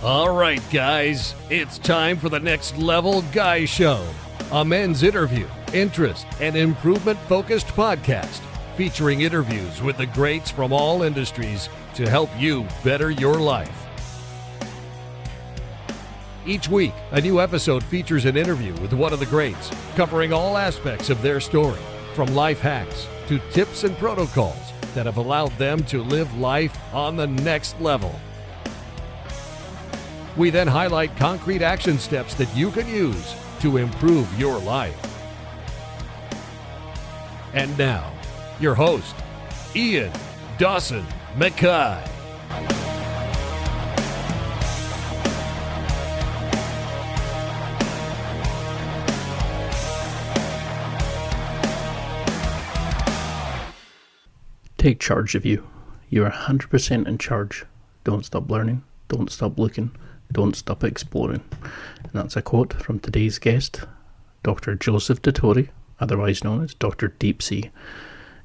All right, guys, it's time for the Next Level Guy Show, a men's interview, interest, and improvement-focused podcast featuring interviews with the greats from all industries to help you better your life. Each week, a new episode features an interview with one of the greats, covering all aspects of their story, from life hacks to tips and protocols that have allowed them to live life on the next level. We then highlight concrete action steps that you can use to improve your life. And now, your host, Ian Dawson Mackay. Take charge of you. You are 100% in charge. Don't stop learning. Don't stop looking. Don't stop exploring. And that's a quote from today's guest, Dr. Joseph Dituri, otherwise known as Dr. Deep Sea.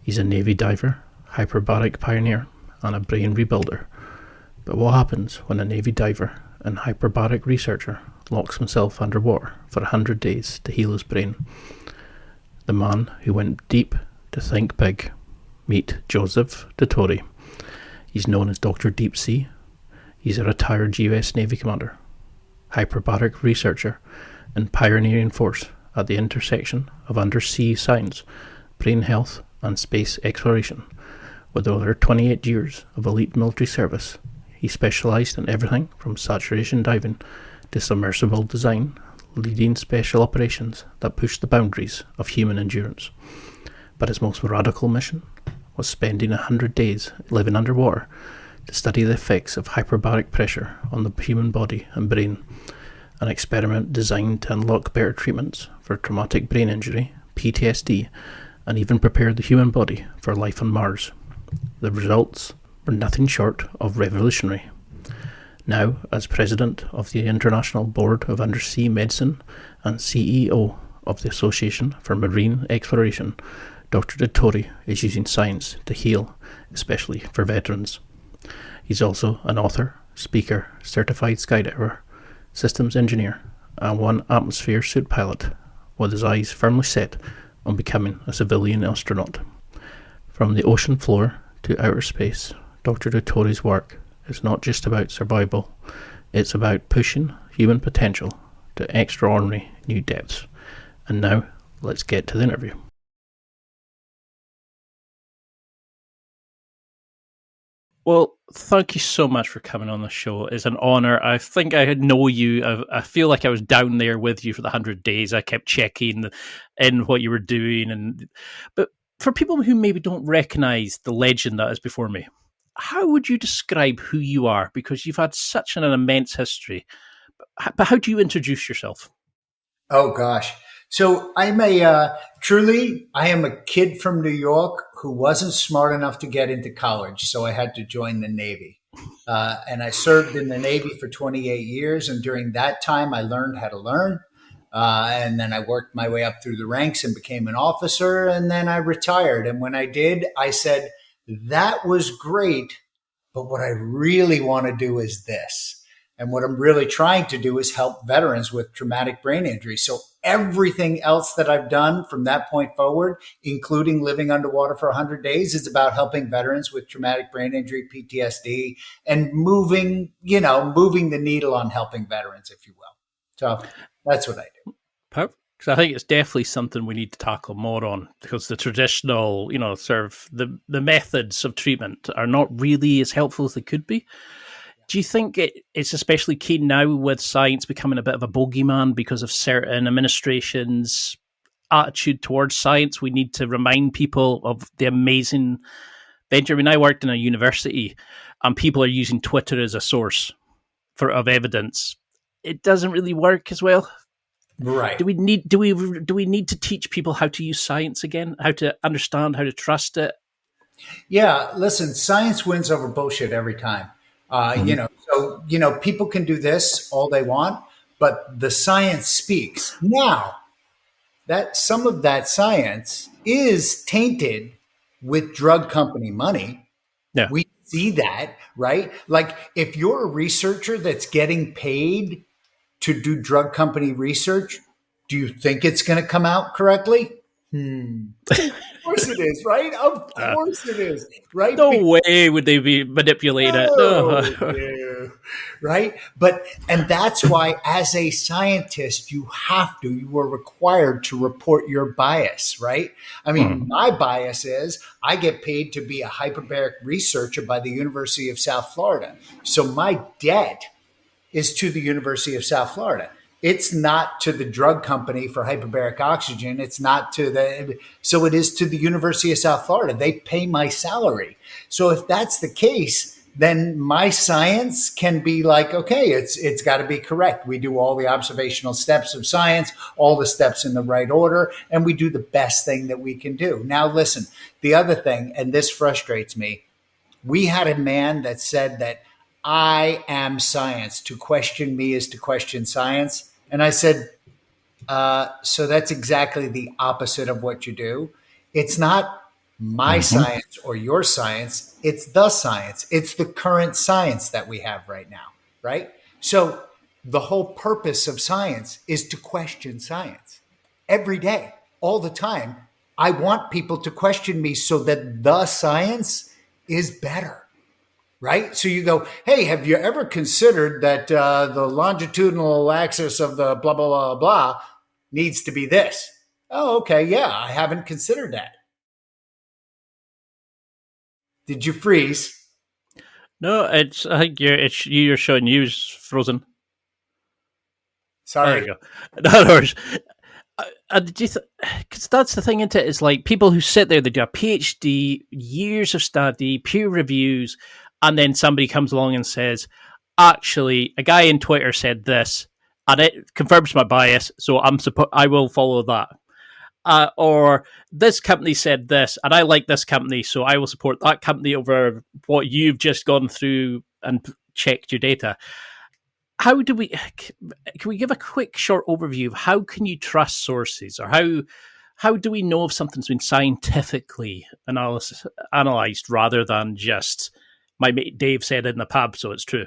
He's a Navy diver, hyperbaric pioneer, and a brain rebuilder. But what happens when a Navy diver and hyperbaric researcher locks himself underwater for 100 days to heal his brain? The man who went deep to think big. Meet Joseph Dituri. He's known as Dr. Deep Sea. He's a retired US Navy commander, hyperbaric researcher, and pioneering force at the intersection of undersea science, brain health, and space exploration. With over 28 years of elite military service, he specialised in everything from saturation diving to submersible design, leading special operations that pushed the boundaries of human endurance. But his most radical mission was spending 100 days living underwater to study the effects of hyperbaric pressure on the human body and brain, an experiment designed to unlock better treatments for traumatic brain injury, PTSD, and even prepare the human body for life on Mars. The results were nothing short of revolutionary. Now, as president of the International Board of Undersea Medicine and CEO of the Association for Marine Exploration, Dr. Dituri is using science to heal, especially for veterans. He's also an author, speaker, certified skydiver, systems engineer, and one atmosphere suit pilot, with his eyes firmly set on becoming a civilian astronaut. From the ocean floor to outer space, Dr. Dituri's work is not just about survival, it's about pushing human potential to extraordinary new depths. And now, let's get to the interview. Well, thank you so much for coming on the show. It's an honour. I think I know you. I feel like I was down there with you for the 100 days. I kept checking in what you were doing. But for people who maybe don't recognise the legend that is before me, how would you describe who you are? Because you've had such an immense history. But how do you introduce yourself? Oh, gosh. So I am a kid from New York who wasn't smart enough to get into college. So I had to join the Navy. And I served in the Navy for 28 years. And during that time, I learned how to learn. And then I worked my way up through the ranks and became an officer. And then I retired. And when I did, I said, that was great. But what I really want to do is this. And what I'm really trying to do is help veterans with traumatic brain injury. So everything else that I've done from that point forward, including living underwater for 100 days, is about helping veterans with traumatic brain injury, PTSD, and moving the needle on helping veterans, if you will. So that's what I do. Perfect. Because I think it's definitely something we need to tackle more on, because the traditional, sort of the methods of treatment are not really as helpful as they could be. Do you think it's especially keen now with science becoming a bit of a bogeyman because of certain administrations' attitude towards science? We need to remind people of the amazing venture. I mean, I worked in a university and people are using Twitter as a source of evidence. It doesn't really work as well. Right. Do we need to teach people how to use science again, how to understand, how to trust it? Yeah, listen, science wins over bullshit every time. People can do this all they want, but the science speaks. Now, that some of that science is tainted with drug company money. Yeah. We see that, right? Like if you're a researcher that's getting paid to do drug company research, do you think it's going to come out correctly? Of course it is, right? Of Uh, course it is, right? no way would they be manipulating it. No. No, right? And that's why, as a scientist, you are required to report your bias, right? I mean, my bias is I get paid to be a hyperbaric researcher by the University of South Florida. So my debt is to the University of South Florida. It's not to the drug company for hyperbaric oxygen. It's not so it is to the University of South Florida. They pay my salary. So if that's the case, then my science can be like, okay, it's got to be correct. We do all the observational steps of science, all the steps in the right order, and we do the best thing that we can do. Now, listen, the other thing, and this frustrates me, we had a man that said that I am science. To question me is to question science. And I said, so that's exactly the opposite of what you do. It's not my science or your science. It's the science. It's the current science that we have right now, right? So the whole purpose of science is to question science every day, all the time. I want people to question me so that the science is better. Right? So you go, hey, have you ever considered that the longitudinal axis of the blah, blah, blah, blah needs to be this? Oh, okay. Yeah, I haven't considered that. Did you freeze? No, I think you're showing you's frozen. Sorry. There you go. No worries. Because that's the thing, isn't it? It's like people who sit there, they do a PhD, years of study, peer reviews, and then somebody comes along and says, actually, a guy in Twitter said this, and it confirms my bias, so I will follow that. Or this company said this, and I like this company, so I will support that company over what you've just gone through and checked your data. Can we give a quick short overview of how can you trust sources, or how do we know if something's been scientifically analyzed rather than just my mate Dave said it in the pub, so it's true?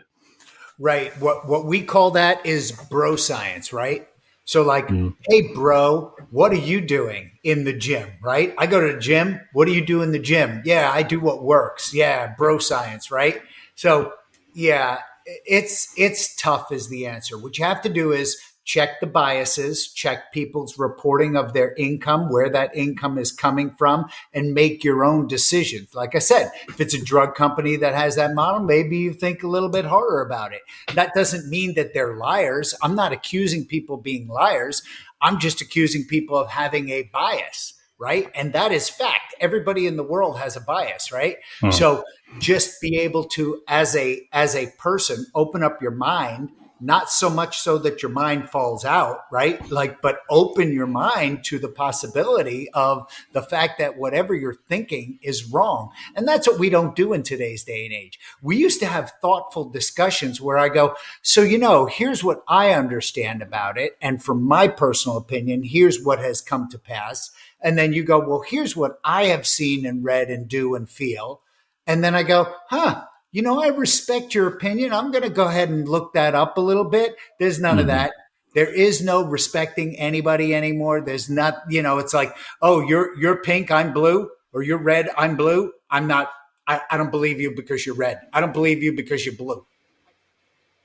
Right. What we call that is bro science, right? So like, hey, bro, what are you doing in the gym, right? I go to the gym. What do you do in the gym? Yeah, I do what works. Yeah, bro science, right? So, yeah, it's tough is the answer. What you have to do is check the biases, check people's reporting of their income, where that income is coming from, and make your own decisions. Like I said, if it's a drug company that has that model, maybe you think a little bit harder about it. That doesn't mean that they're liars. I'm not accusing people of being liars. I'm just accusing people of having a bias, right? And that is fact. Everybody in the world has a bias, right? So just be able to, as a person, open up your mind, not so much so that your mind falls out, right? But open your mind to the possibility of the fact that whatever you're thinking is wrong. And that's what we don't do in today's day and age. We used to have thoughtful discussions where I go, so, here's what I understand about it. And from my personal opinion, here's what has come to pass. And then you go, well, here's what I have seen and read and do and feel. And then I go, I respect your opinion. I'm going to go ahead and look that up a little bit. There's none of that. There is no respecting anybody anymore. There's not, it's like, oh, you're pink, I'm blue, or you're red, I'm blue. I'm not, I don't believe you because you're red. I don't believe you because you're blue.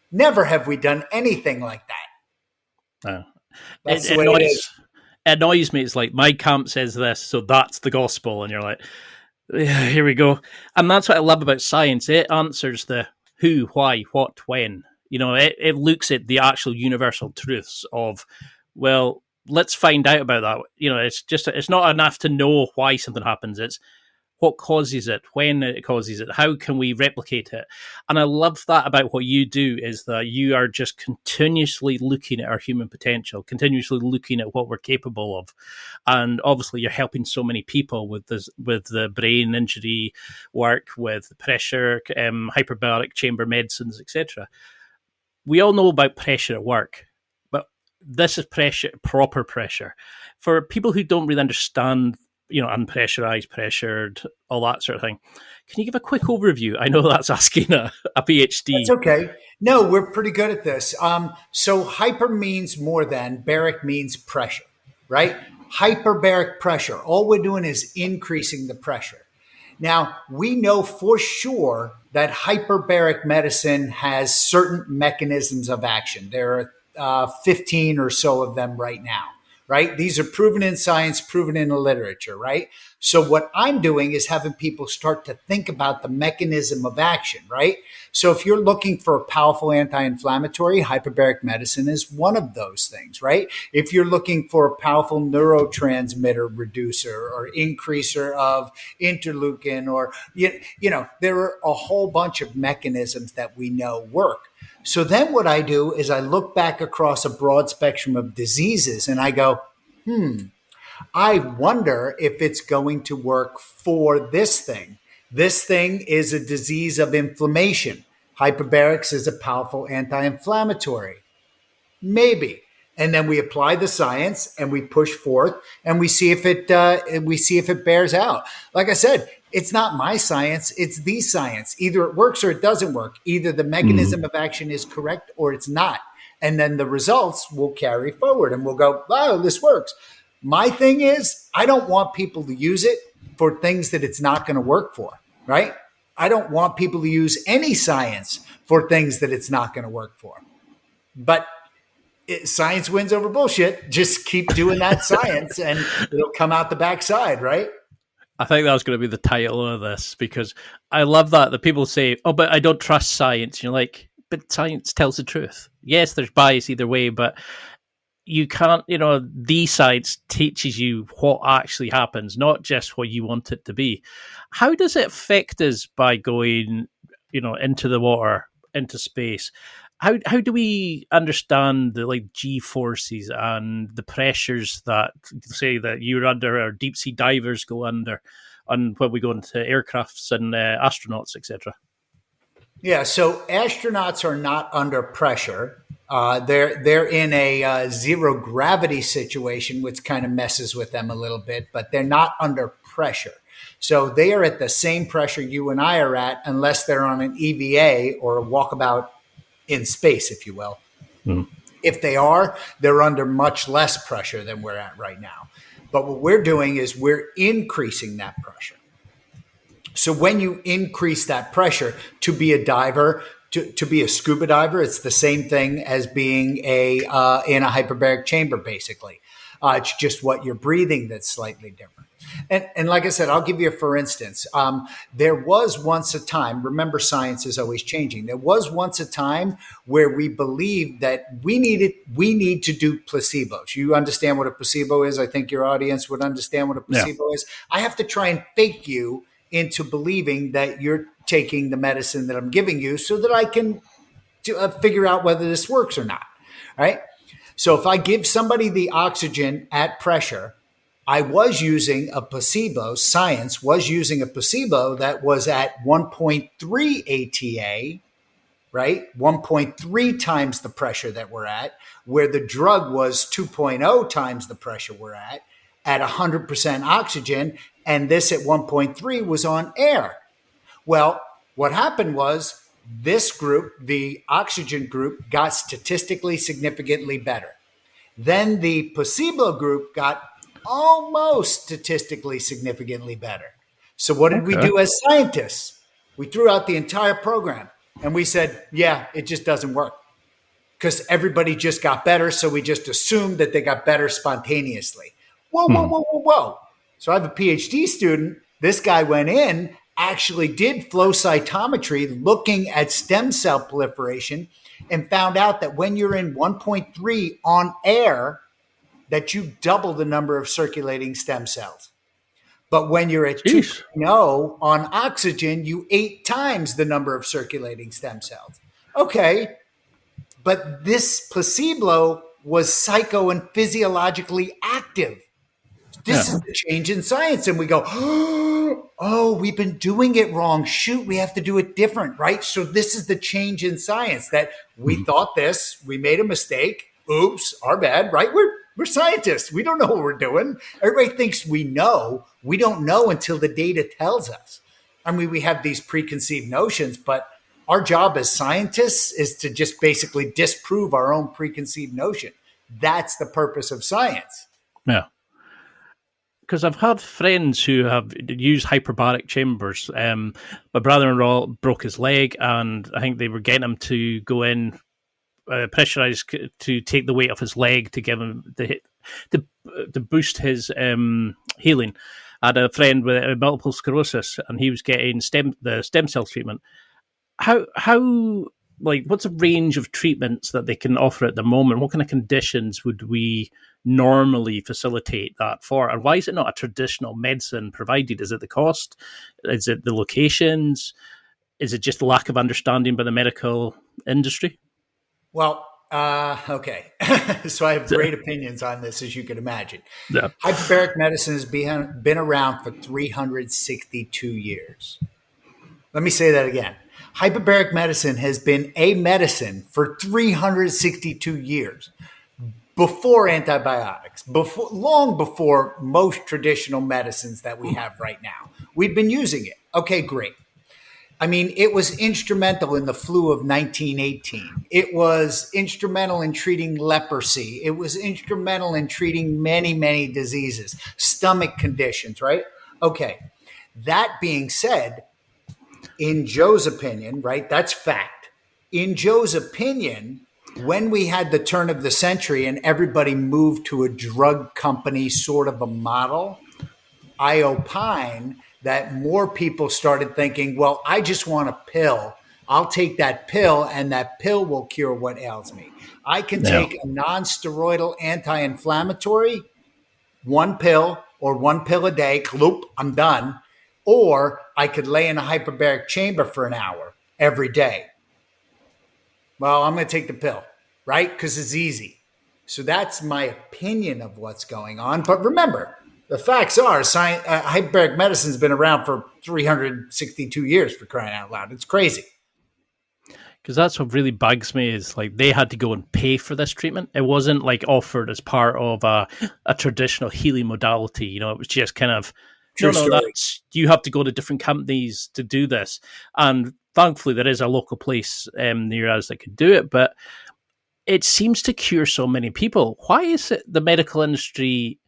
Never have we done anything like that. That's the way it is. It annoys me. It's like, my camp says this, so that's the gospel. And you're like, yeah, here we go. And that's what I love about science. It answers the who, why, what, when. It looks at the actual universal truths of, well, let's find out about that. It's not enough to know why something happens. It's what causes it, when it causes it, how can we replicate it? And I love that about what you do, is that you are just continuously looking at our human potential, continuously looking at what we're capable of. And obviously you're helping so many people with the brain injury work, with pressure, hyperbaric chamber medicines, etc. We all know about pressure at work, but this is pressure, proper pressure. For people who don't really understand unpressurized, pressured, all that sort of thing. Can you give a quick overview? I know that's asking a PhD. That's okay. No, we're pretty good at this. So hyper means more than, baric means pressure, right? Hyperbaric pressure. All we're doing is increasing the pressure. Now, we know for sure that hyperbaric medicine has certain mechanisms of action. There are 15 or so of them right now, right? These are proven in science, proven in the literature, right? So what I'm doing is having people start to think about the mechanism of action, right? So if you're looking for a powerful anti-inflammatory, hyperbaric medicine is one of those things, right? If you're looking for a powerful neurotransmitter reducer or increaser of interleukin, or, there are a whole bunch of mechanisms that we know work. So then what I do is I look back across a broad spectrum of diseases and I go, I wonder if it's going to work for this thing. This thing is a disease of inflammation. Hyperbarics is a powerful anti-inflammatory. Maybe. And then we apply the science and we push forth and we see if it bears out. Like I said, it's not my science, it's the science. Either it works or it doesn't work. Either the mechanism of action is correct or it's not. And then the results will carry forward and we'll go, wow, this works. My thing is, I don't want people to use it for things that it's not going to work for, right? I don't want people to use any science for things that it's not going to work for. But science wins over bullshit. Just keep doing that science and it'll come out the backside, right? I think that was going to be the title of this, because I love that people say, oh, but I don't trust science. And you're like, but science tells the truth. Yes, there's bias either way, but you can't, the science teaches you what actually happens, not just what you want it to be. How does it affect us by going, into the water, into space? How do we understand the G forces and the pressures that, say, that you're under, or deep sea divers go under, and when we go into aircrafts and astronauts, etc.? Yeah, so astronauts are not under pressure. They're in a zero gravity situation, which kind of messes with them a little bit, but they're not under pressure. So they are at the same pressure you and I are at, unless they're on an EVA or a walkabout in space, if you will. If they are, they're under much less pressure than we're at right now. But what we're doing is we're increasing that pressure. So when you increase that pressure to be a diver, to be a scuba diver, it's the same thing as being in a hyperbaric chamber, basically. It's just what you're breathing that's slightly different. And like I said, I'll give you a for instance. There was once a time, remember, science is always changing. There was once a time where we believed that we need to do placebos. You understand what a placebo is? I think your audience would understand what a placebo is. I have to try and fake you into believing that you're taking the medicine that I'm giving you so that I can figure out whether this works or not, right? So if I give somebody the oxygen at pressure, I was using a placebo, science was using a placebo that was at 1.3 ATA, right? 1.3 times the pressure that we're at, where the drug was 2.0 times the pressure we're at 100% oxygen, and this at 1.3 was on air. Well, what happened was this group, the oxygen group, got statistically significantly better. Then the placebo group got almost statistically significantly better. So what did we do as scientists? We threw out the entire program and we said, yeah, it just doesn't work because everybody just got better. So we just assumed that they got better spontaneously. Whoa. So I have a PhD student. This guy went in, actually did flow cytometry looking at stem cell proliferation and found out that when you're in 1.3 on air, that you double the number of circulating stem cells. But when you're at 2.0 on oxygen, you 8 times the number of circulating stem cells. Okay, but this placebo was psycho and physiologically active. This is the change in science. And we go, oh, we've been doing it wrong. Shoot, we have to do it different, right? So this is the change in science, that we thought this, we made a mistake. Oops, our bad, right? We're scientists. We don't know what we're doing. Everybody thinks we know. We don't know until the data tells us. I mean, we have these preconceived notions, but our job as scientists is to just basically disprove our own preconceived notion. That's the purpose of science. Yeah. Because I've had friends who have used hyperbaric chambers. My brother-in-law broke his leg, and I think they were getting him to go in pressurized to take the weight off his leg to give him to boost his healing. I had a friend with multiple sclerosis, and he was getting the stem cell treatment. How like what's a range of treatments that they can offer at the moment? What kind of conditions would we normally facilitate that for? And why is it not a traditional medicine provided? Is it the cost? Is it the locations? Is it just lack of understanding by the medical industry? Well, okay. So I have great opinions on this, as you can imagine. Yeah. Hyperbaric medicine has been around for 362 years. Let me say that again. Hyperbaric medicine has been a medicine for 362 years. Before antibiotics, long before most traditional medicines that we have right now. We've been using it. Okay, great. I mean, it was instrumental in the flu of 1918. It was instrumental in treating leprosy. It was instrumental in treating many, many diseases, stomach conditions, right? Okay. That being said, in Joe's opinion, right, that's fact. In Joe's opinion, when we had the turn of the century and everybody moved to a drug company sort of a model, I opine that more people started thinking, well, I just want a pill. I'll take that pill and that pill will cure what ails me. I can take a non-steroidal anti-inflammatory, one pill or one pill a day, kloop, I'm done. Or I could lay in a hyperbaric chamber for an hour every day. Well, I'm going to take the pill, right? Because it's easy. So that's my opinion of what's going on. But remember, the facts are hyperbaric medicine has been around for 362 years, for crying out loud. It's crazy. Because that's what really bugs me is like they had to go and pay for this treatment. It wasn't like offered as part of a traditional healing modality. You know, it was just kind of, you have to go to different companies to do this. And thankfully, there is a local place near us that could do it. But it seems to cure so many people. Why is it the medical industry?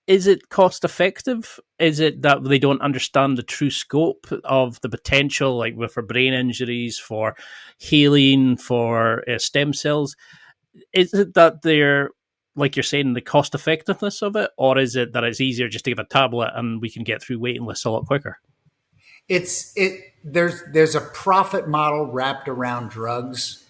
Is it cost effective? Is it that they don't understand the true scope of the potential, like for brain injuries, for healing, for stem cells? Is it that they're, like you're saying, the cost effectiveness of it? Or is it that it's easier just to give a tablet and we can get through waiting lists a lot quicker? There's a profit model wrapped around drugs.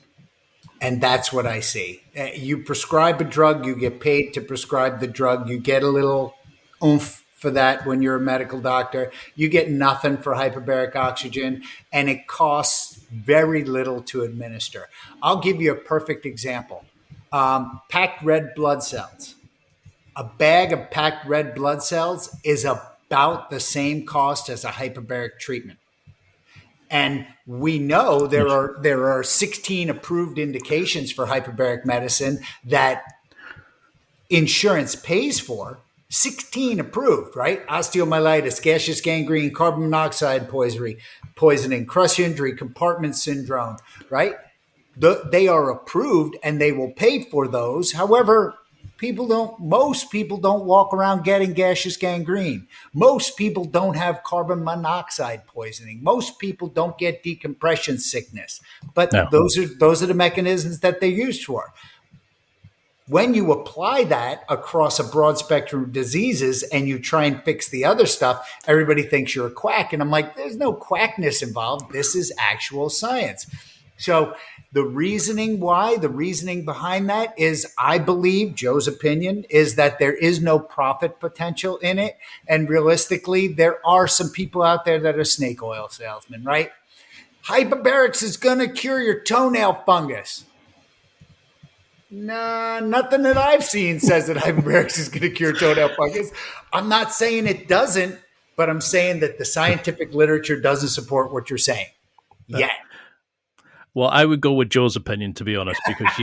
And that's what I see. You prescribe a drug, you get paid to prescribe the drug. You get a little oomph for that when you're a medical doctor. You get nothing for hyperbaric oxygen, and it costs very little to administer. I'll give you a perfect example. Packed red blood cells. A bag of packed red blood cells is about the same cost as a hyperbaric treatment. And we know there are 16 approved indications for hyperbaric medicine that insurance pays for. 16 approved, right? Osteomyelitis, gaseous gangrene, carbon monoxide poisoning, crush injury, compartment syndrome, right? They are approved and they will pay for those. However, most people don't walk around getting gaseous gangrene. Most people don't have carbon monoxide poisoning. Most people don't get decompression sickness. But those are the mechanisms that they're used for. When you apply that across a broad spectrum of diseases and you try and fix the other stuff, everybody thinks you're a quack. And I'm like, there's no quackness involved. This is actual science. So the reasoning behind that is, I believe, Joe's opinion, is that there is no profit potential in it. And realistically, there are some people out there that are snake oil salesmen, right? Hyperbarics is going to cure your toenail fungus. Nah, nothing that I've seen says that hyperbarics is going to cure toenail fungus. I'm not saying it doesn't, but I'm saying that the scientific literature doesn't support what you're saying yet. Well, I would go with Joe's opinion, to be honest, because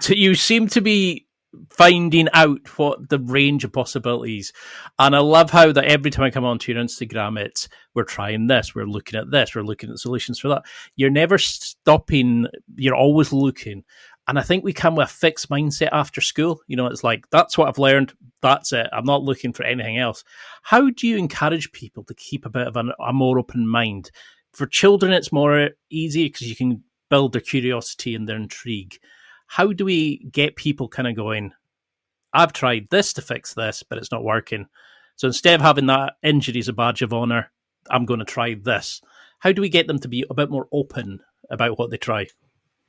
you seem to be finding out what the range of possibilities. And I love how that every time I come onto your Instagram, it's we're trying this, we're looking at this, we're looking at solutions for that. You're never stopping, you're always looking. And I think we come with a fixed mindset after school. You know, it's like, that's what I've learned, that's it. I'm not looking for anything else. How do you encourage people to keep a bit of a more open mind? For children, it's more easy because you can build their curiosity and their intrigue. How do we get people kind of going, I've tried this to fix this, but it's not working. So instead of having that injury as a badge of honor, I'm going to try this. How do we get them to be a bit more open about what they try?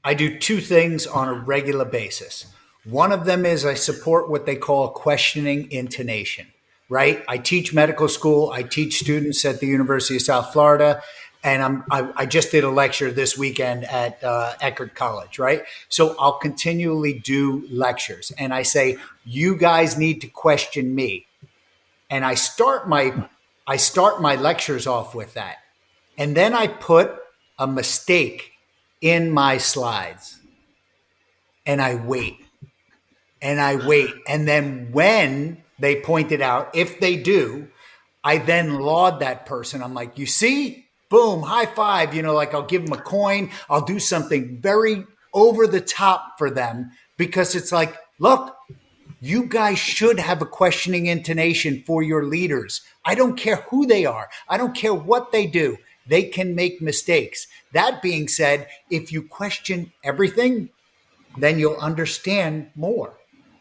I do two things on a regular basis. One of them is I support what they call questioning intonation, right? I teach medical school. I teach students at the University of South Florida. And I just did a lecture this weekend at Eckerd College, right? So I'll continually do lectures. And I say, you guys need to question me. And I start my lectures off with that. And then I put a mistake in my slides. And I wait. And I wait. And then when they point it out, if they do, I then laud that person. I'm like, you see? Boom, high five, like I'll give them a coin. I'll do something very over the top for them because it's like, look, you guys should have a questioning intonation for your leaders. I don't care who they are. I don't care what they do. They can make mistakes. That being said, if you question everything, then you'll understand more.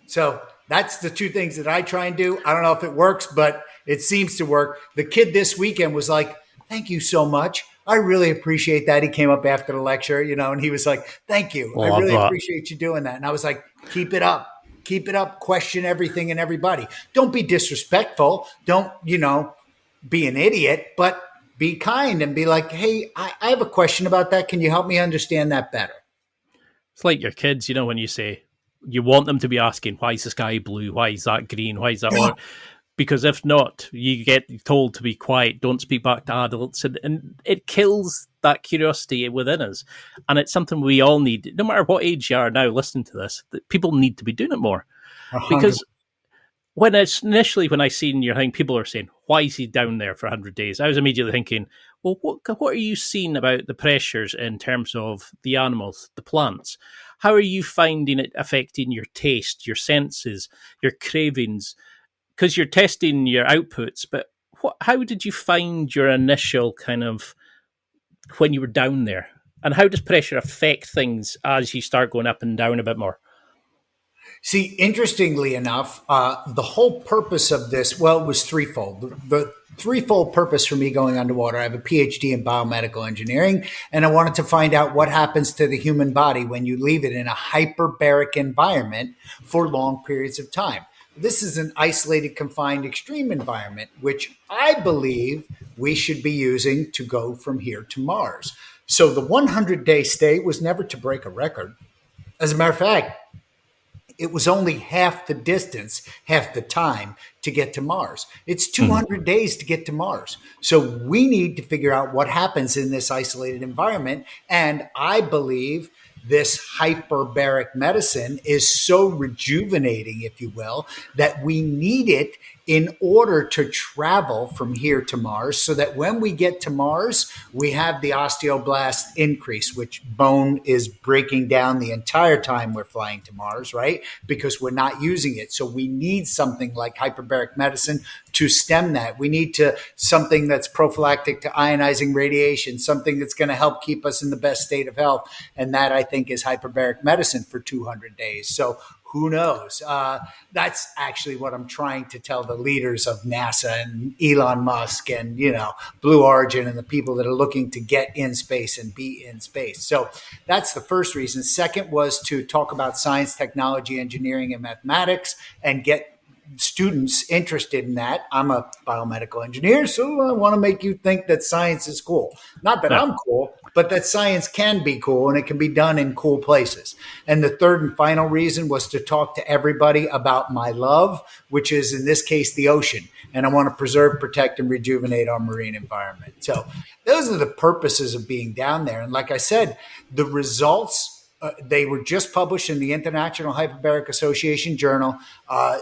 So that's the two things that I try and do. I don't know if it works, but it seems to work. The kid this weekend was like, thank you so much. I really appreciate that. He came up after the lecture, and he was like, thank you. I really appreciate you doing that. And I was like, keep it up. Keep it up. Question everything and everybody. Don't be disrespectful. Don't, be an idiot, but be kind and be like, hey, I have a question about that. Can you help me understand that better? It's like your kids, when you say you want them to be asking, why is the sky blue? Why is that green? Why is that orange? Because if not, you get told to be quiet, don't speak back to adults, and it kills that curiosity within us. And it's something we all need, no matter what age you are now listening to this, that people need to be doing it more. 100%. Because when I seen your thing, people are saying, why is he down there for 100 days? I was immediately thinking, well, what are you seeing about the pressures in terms of the animals, the plants? How are you finding it affecting your taste, your senses, your cravings? Because you're testing your outputs, but how did you find your initial kind of when you were down there? And how does pressure affect things as you start going up and down a bit more? See, interestingly enough, the whole purpose of this, was threefold. The threefold purpose for me going underwater, I have a PhD in biomedical engineering, and I wanted to find out what happens to the human body when you leave it in a hyperbaric environment for long periods of time. This is an isolated, confined, extreme environment, which I believe we should be using to go from here to Mars. So the 100-day stay was never to break a record. As a matter of fact, it was only half the distance, half the time to get to Mars. It's 200 days to get to Mars. So we need to figure out what happens in this isolated environment. And I believe this hyperbaric medicine is so rejuvenating, if you will, that we need it in order to travel from here to Mars so that when we get to Mars, we have the osteoblast increase, which bone is breaking down the entire time we're flying to Mars, right? Because we're not using it. So we need something like hyperbaric medicine to stem that. We need something that's prophylactic to ionizing radiation, something that's going to help keep us in the best state of health. And that, I think, is hyperbaric medicine for 200 days. So who knows? That's actually what I'm trying to tell the leaders of NASA and Elon Musk and, Blue Origin and the people that are looking to get in space and be in space. So that's the first reason. Second was to talk about science, technology, engineering, and mathematics and get students interested in that. I'm a biomedical engineer, so I want to make you think that science is cool. Not that I'm cool, but that science can be cool and it can be done in cool places. And the third and final reason was to talk to everybody about my love, which is in this case, the ocean. And I want to preserve, protect, and rejuvenate our marine environment. So those are the purposes of being down there. And like I said, the results they were just published in the International Hyperbaric Association Journal,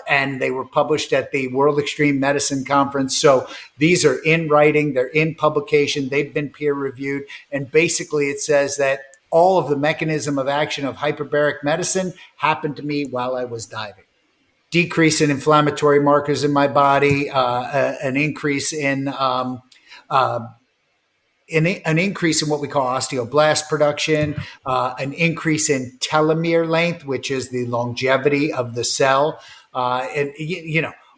and they were published at the World Extreme Medicine Conference. So these are in writing, they're in publication, they've been peer reviewed, and basically it says that all of the mechanism of action of hyperbaric medicine happened to me while I was diving. Decrease in inflammatory markers in my body, an increase in an increase in what we call osteoblast production, an increase in telomere length, which is the longevity of the cell. And,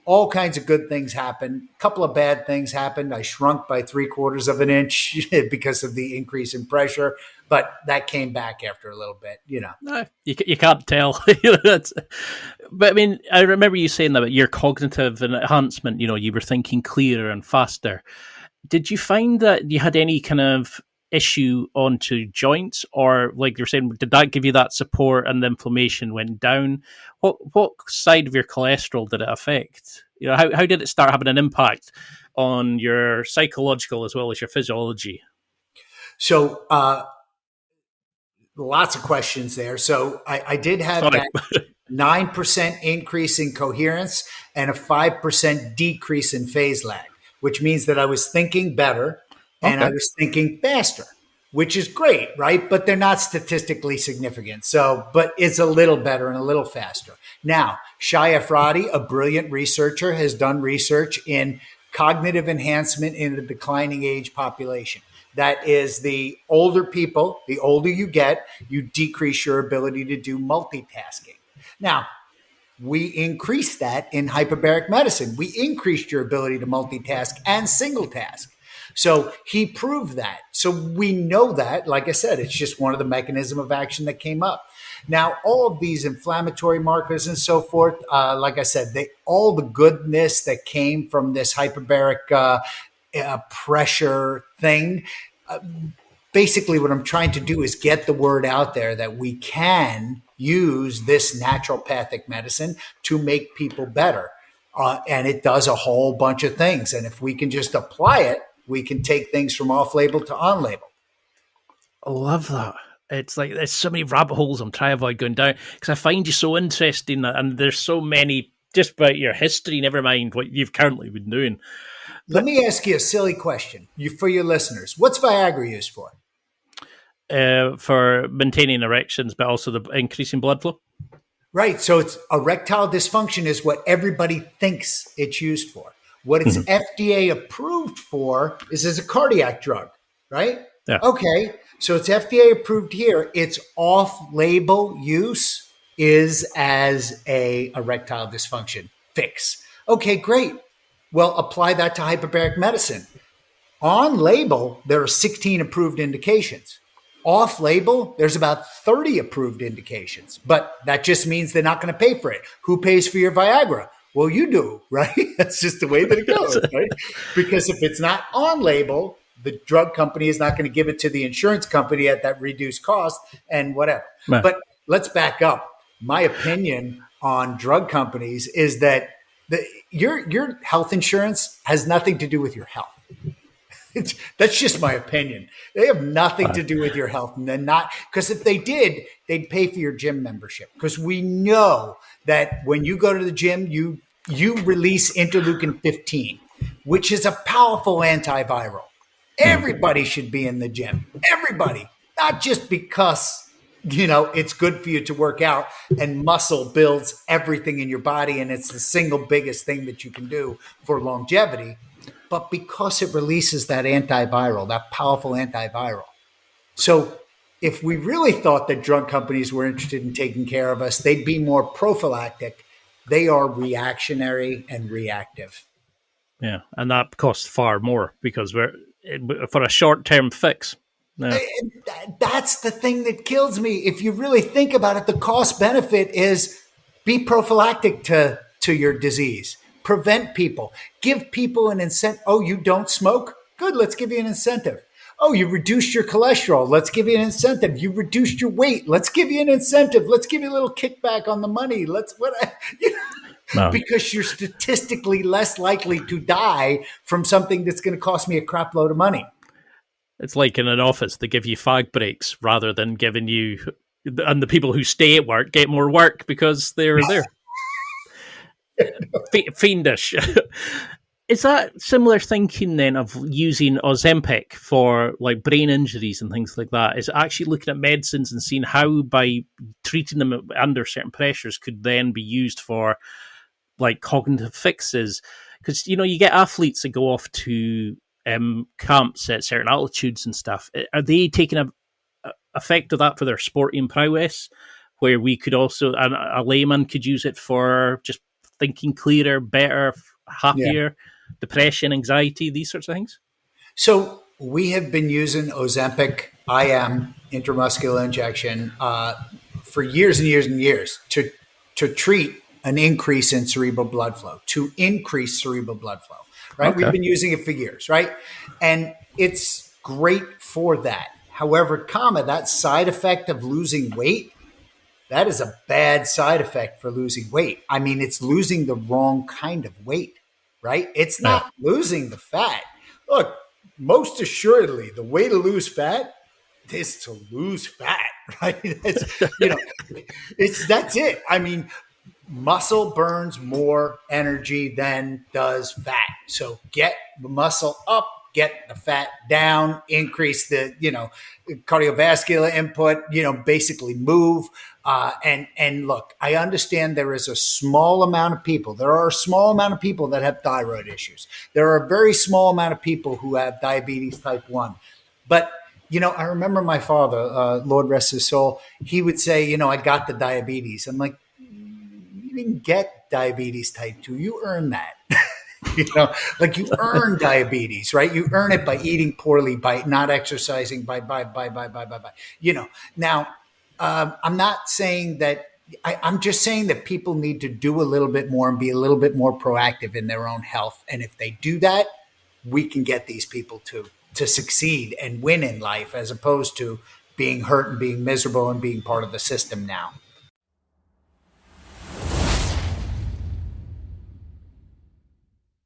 all kinds of good things happened. A couple of bad things happened. I shrunk by 3/4 of an inch because of the increase in pressure, but that came back after a little bit, No, you can't tell. But I mean, I remember you saying that your cognitive enhancement, you were thinking clearer and faster. Did you find that you had any kind of issue onto joints, or like you're saying, did that give you that support and the inflammation went down? What side of your cholesterol did it affect? How did it start having an impact on your psychological as well as your physiology? So lots of questions there. So I did have that 9% increase in coherence and a 5% decrease in phase lag, which means that I was thinking better and I was thinking faster, which is great, right? But they're not statistically significant. So, but it's a little better and a little faster. Now, Shai Efrati, a brilliant researcher, has done research in cognitive enhancement in a declining age population. That is, the older people, the older you get, you decrease your ability to do multitasking. Now, we increased that in hyperbaric medicine. We increased your ability to multitask and single task. So he proved that. So we know that, like I said, it's just one of the mechanism of action that came up. Now, all of these inflammatory markers and so forth, like I said, all the goodness that came from this hyperbaric pressure thing, basically what I'm trying to do is get the word out there that we can use this naturopathic medicine to make people better. And it does a whole bunch of things. And if we can just apply it, we can take things from off-label to on-label. I love that. It's like there's so many rabbit holes I'm trying to avoid going down because I find you so interesting, and there's so many just about your history, never mind what you've currently been doing. Let me ask you a silly question for your listeners. What's Viagra used for? For maintaining erections, but also the increasing blood flow. Right. So it's erectile dysfunction is what everybody thinks it's used for. What it's FDA approved for is as a cardiac drug, right? Yeah. Okay. So it's FDA approved here. Its off-label use is as a erectile dysfunction fix. Okay, great. Well, apply that to hyperbaric medicine. On label, there are 16 approved indications. Off label, there's about 30 approved indications, but that just means they're not going to pay for it. Who pays for your Viagra? Well, you do, right? That's just the way that it goes, right? Because if it's not on label, the drug company is not going to give it to the insurance company at that reduced cost and whatever. Right. But let's back up. My opinion on drug companies is that your health insurance has nothing to do with your health. That's just my opinion. They have nothing to do with your health, and then not because if they did, they'd pay for your gym membership. Because we know that when you go to the gym, you release interleukin 15, which is a powerful antiviral. Everybody should be in the gym. Everybody, not just because it's good for you to work out, and muscle builds everything in your body, and it's the single biggest thing that you can do for longevity. But because it releases that antiviral, that powerful antiviral. So if we really thought that drug companies were interested in taking care of us, they'd be more prophylactic. They are reactionary and reactive. Yeah, and that costs far more because we're for a short-term fix. Yeah. That's the thing that kills me. If you really think about it, the cost benefit is be prophylactic to your disease. Prevent people. Give people an incentive. Oh, you don't smoke? Good, let's give you an incentive. Oh, you reduced your cholesterol. Let's give you an incentive. You reduced your weight. Let's give you an incentive. Let's give you a little kickback on the money. Because you're statistically less likely to die from something that's going to cost me a crap load of money. It's like in an office, they give you fag breaks rather than giving you and the people who stay at work get more work because they're there. Fiendish. Is that similar thinking then of using Ozempic for like brain injuries and things like that? Is it actually looking at medicines and seeing how by treating them under certain pressures could then be used for like cognitive fixes? Because, you know, you get athletes that go off to camps at certain altitudes and stuff. Are they taking a effect of that for their sporting prowess, where we could also, a layman could use it for just thinking clearer, better, happier, depression, anxiety, these sorts of things? So we have been using Ozempic IM, intramuscular injection, for years and years and years to treat an increase in cerebral blood flow, to increase cerebral blood flow, right? Okay. We've been using it for years, right? And it's great for that. However, that side effect of losing weight, that is a bad side effect for losing weight. I mean, it's losing the wrong kind of weight, right? It's not losing the fat. Look, most assuredly, the way to lose fat is to lose fat, right? That's it. I mean, muscle burns more energy than does fat. So get the muscle up, get the fat down, increase the, cardiovascular input, basically move. And look, I understand there is a small amount of people. There are a small amount of people that have thyroid issues. There are a very small amount of people who have diabetes type 1. But, I remember my father, Lord rest his soul, he would say, I got the diabetes. I'm like, you didn't get diabetes type 2. You earned that. Like you earn diabetes, right? You earn it by eating poorly, by not exercising, by. Now, I'm not saying that. I'm just saying that people need to do a little bit more and be a little bit more proactive in their own health. And if they do that, we can get these people to succeed and win in life, as opposed to being hurt and being miserable and being part of the system now.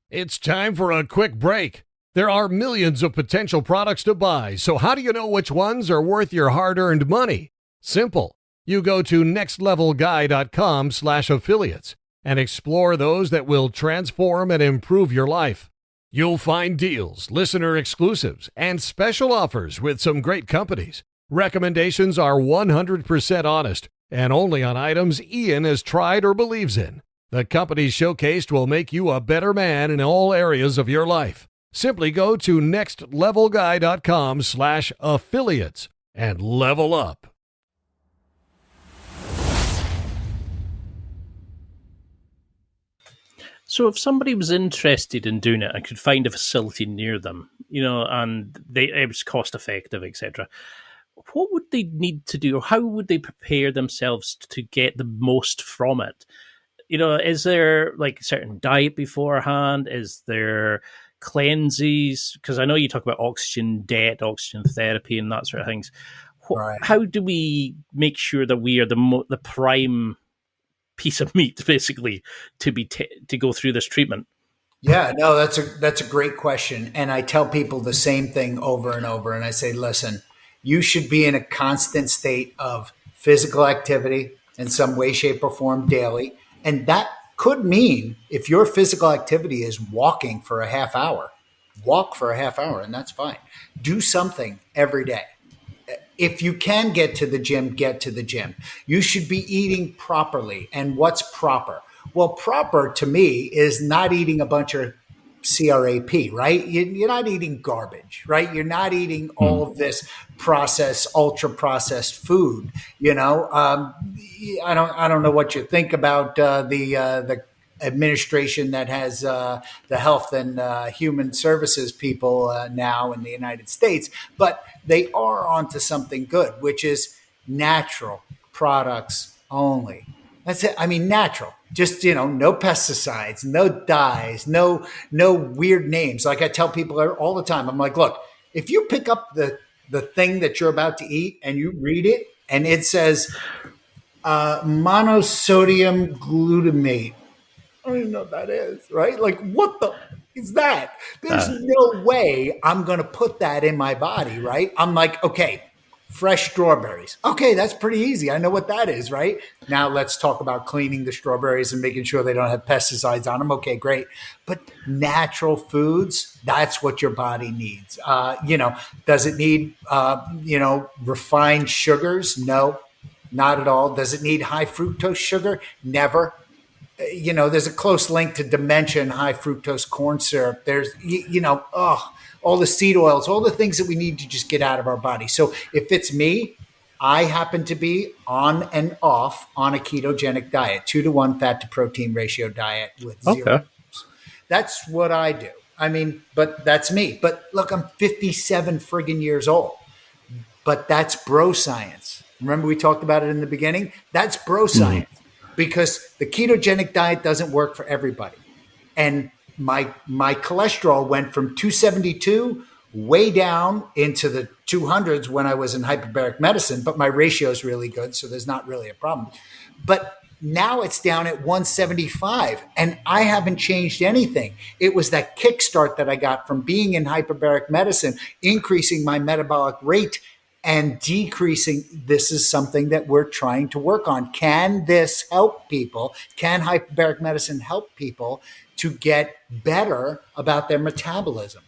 It's time for a quick break. There are millions of potential products to buy, so how do you know which ones are worth your hard-earned money? Simple. You go to nextlevelguy.com/affiliates and explore those that will transform and improve your life. You'll find deals, listener exclusives, and special offers with some great companies. Recommendations are 100% honest and only on items Ian has tried or believes in. The companies showcased will make you a better man in all areas of your life. Simply go to nextlevelguy.com/affiliates and level up. So if somebody was interested in doing it and could find a facility near them, and it was cost effective, etc., what would they need to do, or how would they prepare themselves to get the most from it? Is there like a certain diet beforehand? Is there cleanses? Because I know you talk about oxygen debt, oxygen therapy, and that sort of things. Right. How do we make sure that we are the prime piece of meat, basically, to go through this treatment? Yeah, no, that's a great question, and I tell people the same thing over and over. And I say, listen, you should be in a constant state of physical activity in some way, shape, or form daily. And that could mean if your physical activity is walking for a half hour, walk for a half hour, and that's fine. Do something every day. If you can get to the gym, get to the gym. You should be eating properly. And what's proper? Well, proper to me is not eating a bunch of CRAP, right? You're not eating garbage, right? You're not eating all of this processed, ultra processed food. I don't know what you think about the administration that has the health and human services people now in the United States, but they are onto something good, which is natural products only. That's it. I mean, natural, just, no pesticides, no dyes, no weird names. Like I tell people all the time, I'm like, look, if you pick up the thing that you're about to eat and you read it and it says monosodium glutamate, I don't even know what that is, right? Like, what the is that? There's no way I'm going to put that in my body, right? I'm like, okay, fresh strawberries. Okay, that's pretty easy. I know what that is, right? Now let's talk about cleaning the strawberries and making sure they don't have pesticides on them. Okay, great. But natural foods, that's what your body needs. Does it need, refined sugars? No, not at all. Does it need high fructose sugar? Never. There's a close link to dementia and high fructose corn syrup. There's, all the seed oils, all the things that we need to just get out of our body. So if it's me, I happen to be on and off on a ketogenic diet, 2-to-1 fat to protein ratio diet with zero. Okay. That's what I do. I mean, but that's me. But look, I'm 57 friggin' years old. But that's bro science. Remember we talked about it in the beginning? That's bro science. Because the ketogenic diet doesn't work for everybody. And my cholesterol went from 272 way down into the 200s when I was in hyperbaric medicine, but my ratio is really good, so there's not really a problem. But now it's down at 175, and I haven't changed anything. It was that kickstart that I got from being in hyperbaric medicine, increasing my metabolic rate and decreasing. This is something that we're trying to work on. Can this help people? Can hyperbaric medicine help people to get better about their metabolism?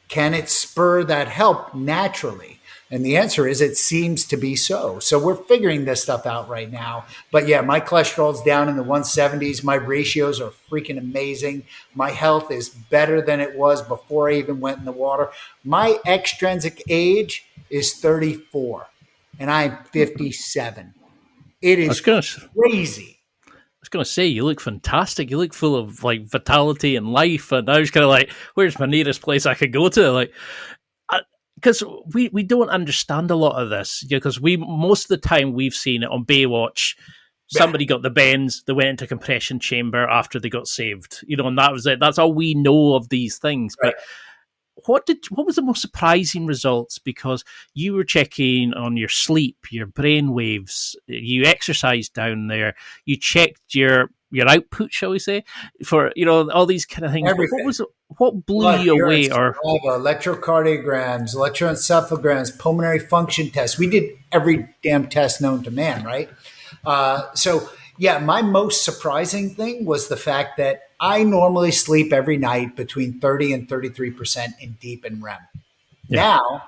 Can it spur that help naturally? And the answer is it seems to be so. So we're figuring this stuff out right now. But yeah, my cholesterol's down in the 170s. My ratios are freaking amazing. My health is better than it was before I even went in the water. My extrinsic age is 34 and I'm 57. It is crazy. I was going to say, you look fantastic. You look full of like vitality and life. And I was kind of like, where's my nearest place I could go to? Like, because we don't understand a lot of this. Because most of the time we've seen it on Baywatch. Somebody got the bends, they went into compression chamber after they got saved. And that was it. That's all we know of these things. Right. But what was the most surprising results? Because you were checking on your sleep, your brain waves, you exercised down there, you checked your output, shall we say, for all these kind of things. Everything. What blew you away? Or electrocardiograms, electroencephalograms, pulmonary function tests. We did every damn test known to man, right? My most surprising thing was the fact that I normally sleep every night between 30 and 33% in deep and REM. Yeah. Now,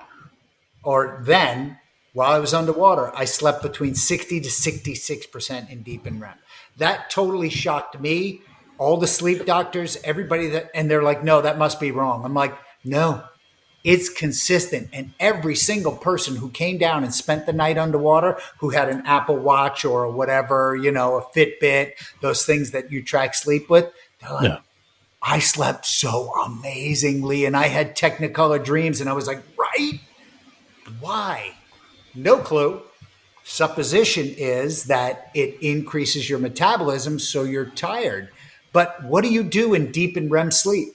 or then, while I was underwater, I slept between 60 to 66% in deep and REM. That totally shocked me. All the sleep doctors, everybody and they're like, no, that must be wrong. I'm like, no, it's consistent. And every single person who came down and spent the night underwater, who had an Apple Watch or whatever, a Fitbit, those things that you track sleep with, they're like, I slept so amazingly and I had Technicolor dreams. And I was like, right? Why? No clue. Supposition is that it increases your metabolism, so you're tired. But what do you do in deep and REM sleep?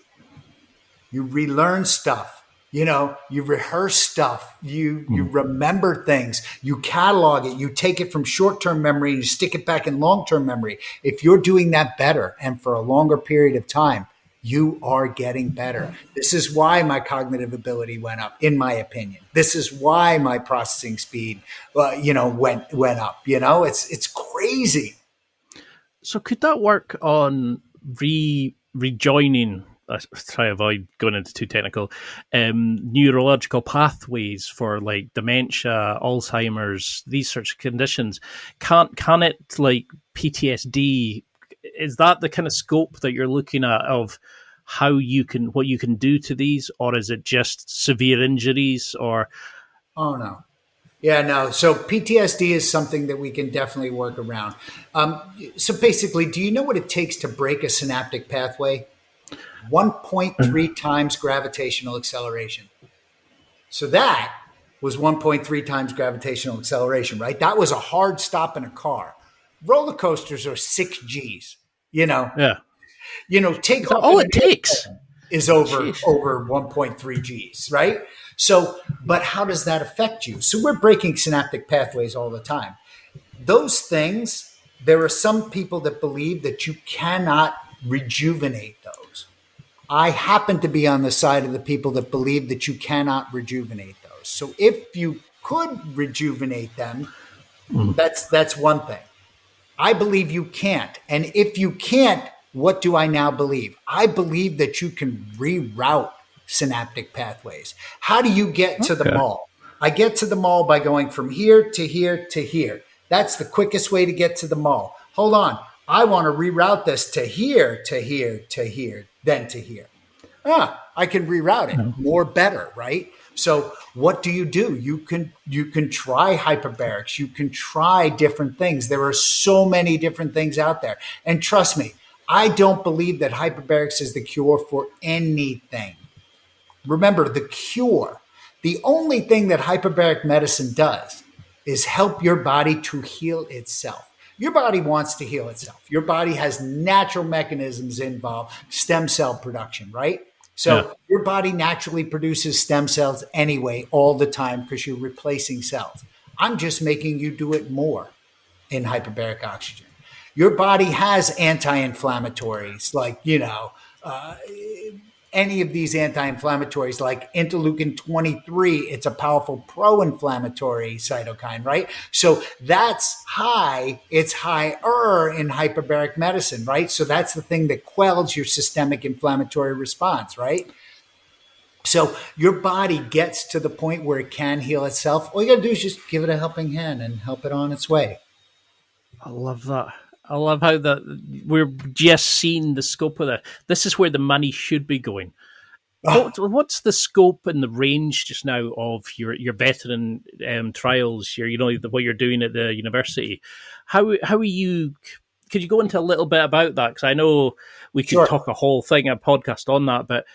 You relearn stuff. You rehearse stuff. You remember things. You catalog it. You take it from short-term memory and you stick it back in long-term memory. If you're doing that better and for a longer period of time, you are getting better. This is why my cognitive ability went up, in my opinion. This is why my processing speed, went up. It's crazy. So could that work on rejoining? I try to avoid going into too technical. Neurological pathways for like dementia, Alzheimer's, these sorts of conditions. Can it, like PTSD? Is that the kind of scope that you're looking at of what you can do to these, or is it just severe injuries? Or oh no. Yeah, no. So PTSD is something that we can definitely work around. So basically, do you know what it takes to break a synaptic pathway? 1.3 times gravitational acceleration. So that was 1.3 times gravitational acceleration, right? That was a hard stop in a car. Roller coasters are 6 Gs, Yeah. Take off all it takes is over 1.3 Gs, right? So, but how does that affect you? So we're breaking synaptic pathways all the time. Those things, there are some people that believe that you cannot rejuvenate those. I happen to be on the side of the people that believe that you cannot rejuvenate those. So if you could rejuvenate them, that's one thing. I believe you can't. And if you can't, what do I now believe? I believe that you can reroute synaptic pathways. How do you get to the mall? I get to the mall by going from here to here to here. That's the quickest way to get to the mall. Hold on. I want to reroute this to here, to here, to here, then to here. I can reroute it more better, right? So what do? You can try hyperbarics. You can try different things. There are so many different things out there. And trust me, I don't believe that hyperbarics is the cure for anything. Remember, the only thing that hyperbaric medicine does is help your body to heal itself. Your body wants to heal itself. Your body has natural mechanisms involved, stem cell production, right? So your body naturally produces stem cells anyway, all the time, because you're replacing cells. I'm just making you do it more in hyperbaric oxygen. Your body has anti-inflammatories like, any of these anti-inflammatories like interleukin 23, it's a powerful pro-inflammatory cytokine, right? So that's high, it's higher in hyperbaric medicine, right? So that's the thing that quells your systemic inflammatory response, right? So your body gets to the point where it can heal itself. All you got to do is just give it a helping hand and help it on its way. I love that. I love how that we're just seeing the scope of that. This is where the money should be going. What's the scope and the range just now of your veteran trials? What you're doing at the university. How are you? Could you go into a little bit about that? Because I know we could talk a whole thing, a podcast on that, but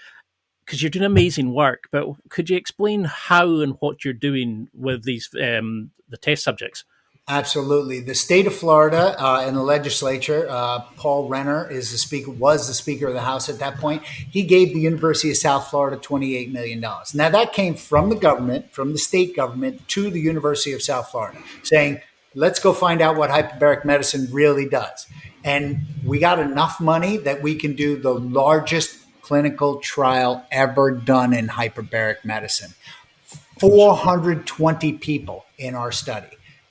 because you're doing amazing work. But could you explain how and what you're doing with these the test subjects? Absolutely. The state of Florida and the legislature, Paul Renner was the Speaker of the House at that point. He gave the University of South Florida $28 million. Now, that came from the government, from the state government to the University of South Florida, saying, let's go find out what hyperbaric medicine really does. And we got enough money that we can do the largest clinical trial ever done in hyperbaric medicine. 420 people in our study.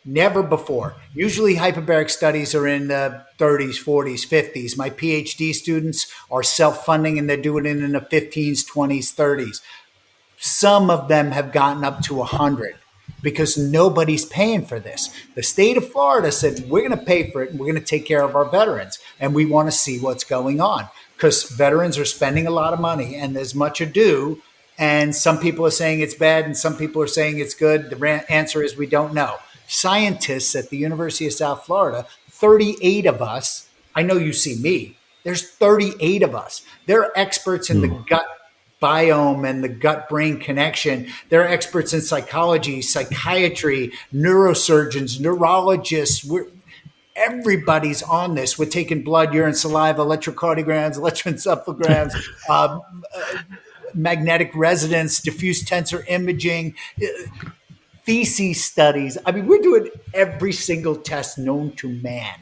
Never before. Usually hyperbaric studies are in the 30s, 40s, 50s. My PhD students are self-funding and they're doing it in the 15s, 20s, 30s. Some of them have gotten up to 100 because nobody's paying for this. The state of Florida said, we're going to pay for it and we're going to take care of our veterans. And we want to see what's going on because veterans are spending a lot of money and there's much ado. And some people are saying it's bad and some people are saying it's good. The answer is we don't know. Scientists at the University of South Florida, 38 of us, I know you see me, there's 38 of us. They're experts in the gut biome and the gut-brain connection. They're experts in psychology, psychiatry, neurosurgeons, neurologists. Everybody's on this. We're taking blood, urine, saliva, electrocardiograms, electroencephalograms, magnetic resonance, diffuse tensor imaging, feces studies. I mean, we're doing every single test known to man.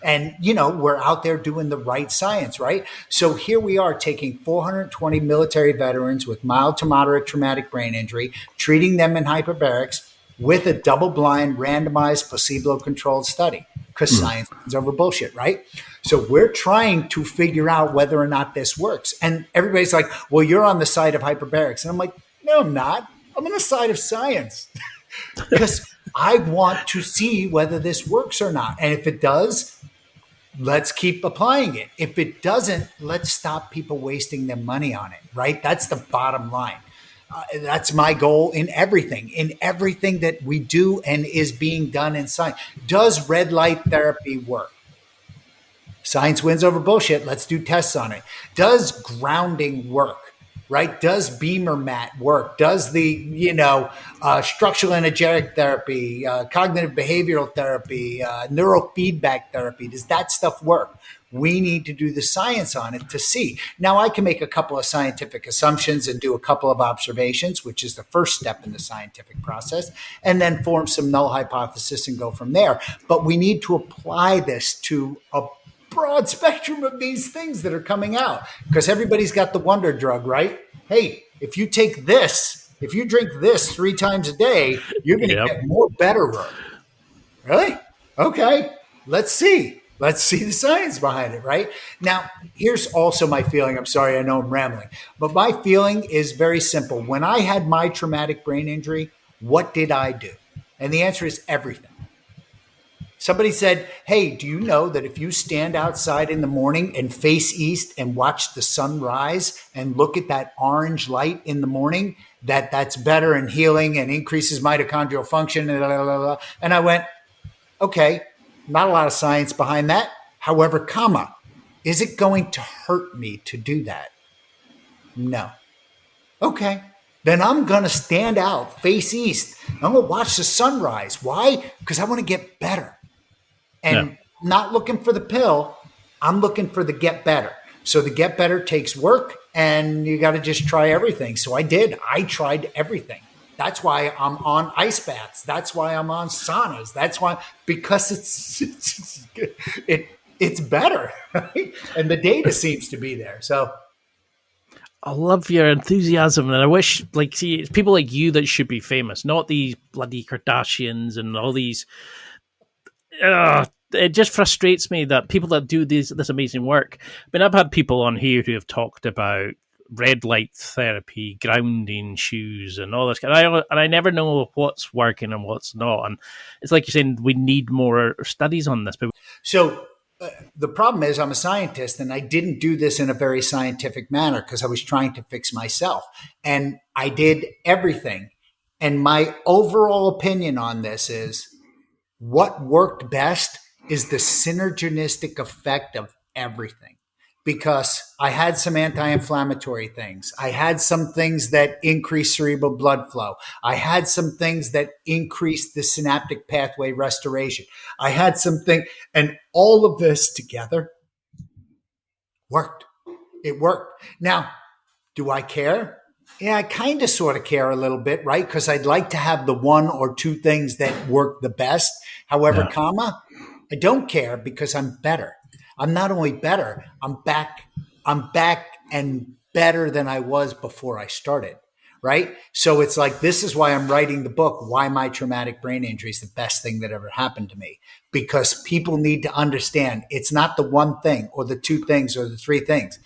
And, we're out there doing the right science, right? So here we are taking 420 military veterans with mild to moderate traumatic brain injury, treating them in hyperbarics with a double-blind, randomized, placebo-controlled study because science is over bullshit, right? So we're trying to figure out whether or not this works. And everybody's like, well, you're on the side of hyperbarics. And I'm like, no, I'm not. I'm on the side of science. Because I want to see whether this works or not. And if it does, let's keep applying it. If it doesn't, let's stop people wasting their money on it, right? That's the bottom line. That's my goal in everything that we do and is being done in science. Does red light therapy work? Science wins over bullshit. Let's do tests on it. Does grounding work? Right? Does beamer mat work? Does the, structural energetic therapy, cognitive behavioral therapy, neurofeedback therapy, does that stuff work? We need to do the science on it to see. Now, I can make a couple of scientific assumptions and do a couple of observations, which is the first step in the scientific process, and then form some null hypothesis and go from there. But we need to apply this to a broad spectrum of these things that are coming out because everybody's got the wonder drug, right? Hey, if you take this, if you drink this 3 times a day, you're going to Yep. get more better. Really? Okay. Let's see. Let's see the science behind it, right? Now, here's also my feeling. I'm sorry, I know I'm rambling, but my feeling is very simple. When I had my traumatic brain injury, what did I do? And the answer is everything. Somebody said, hey, do you know that if you stand outside in the morning and face east and watch the sun rise and look at that orange light in the morning, that's better and healing and increases mitochondrial function? And I went, okay, not a lot of science behind that. However, is it going to hurt me to do that? No. Okay. Then I'm going to stand out, face east. I'm going to watch the sunrise. Why? Because I want to get better. And not looking for the pill, I'm looking for the get better. So the get better takes work, and you got to just try everything. So I did. I tried everything. That's why I'm on ice baths. That's why I'm on saunas. That's why, because it's better, right? And the data seems to be there. So I love your enthusiasm, and I wish, it's people like you that should be famous, not these bloody Kardashians and all these. It just frustrates me that people that do this amazing work. I mean, I've had people on here who have talked about red light therapy, grounding shoes, and all this. And I never know what's working and what's not. And it's like you're saying, we need more studies on this. So the problem is I'm a scientist, and I didn't do this in a very scientific manner because I was trying to fix myself. And I did everything. And my overall opinion on this is what worked best is the synergistic effect of everything. Because I had some anti-inflammatory things. I had some things that increased cerebral blood flow. I had some things that increased the synaptic pathway restoration. I had something, and all of this together worked. It worked. Now, do I care? Yeah, I kind of sort of care a little bit, right? Because I'd like to have the one or two things that work the best. However, I don't care because I'm better. I'm not only better, I'm back and better than I was before I started, right? So it's like, this is why I'm writing the book, Why My Traumatic Brain Injury is the Best Thing That Ever Happened to Me. Because people need to understand it's not the one thing or the two things or the three things.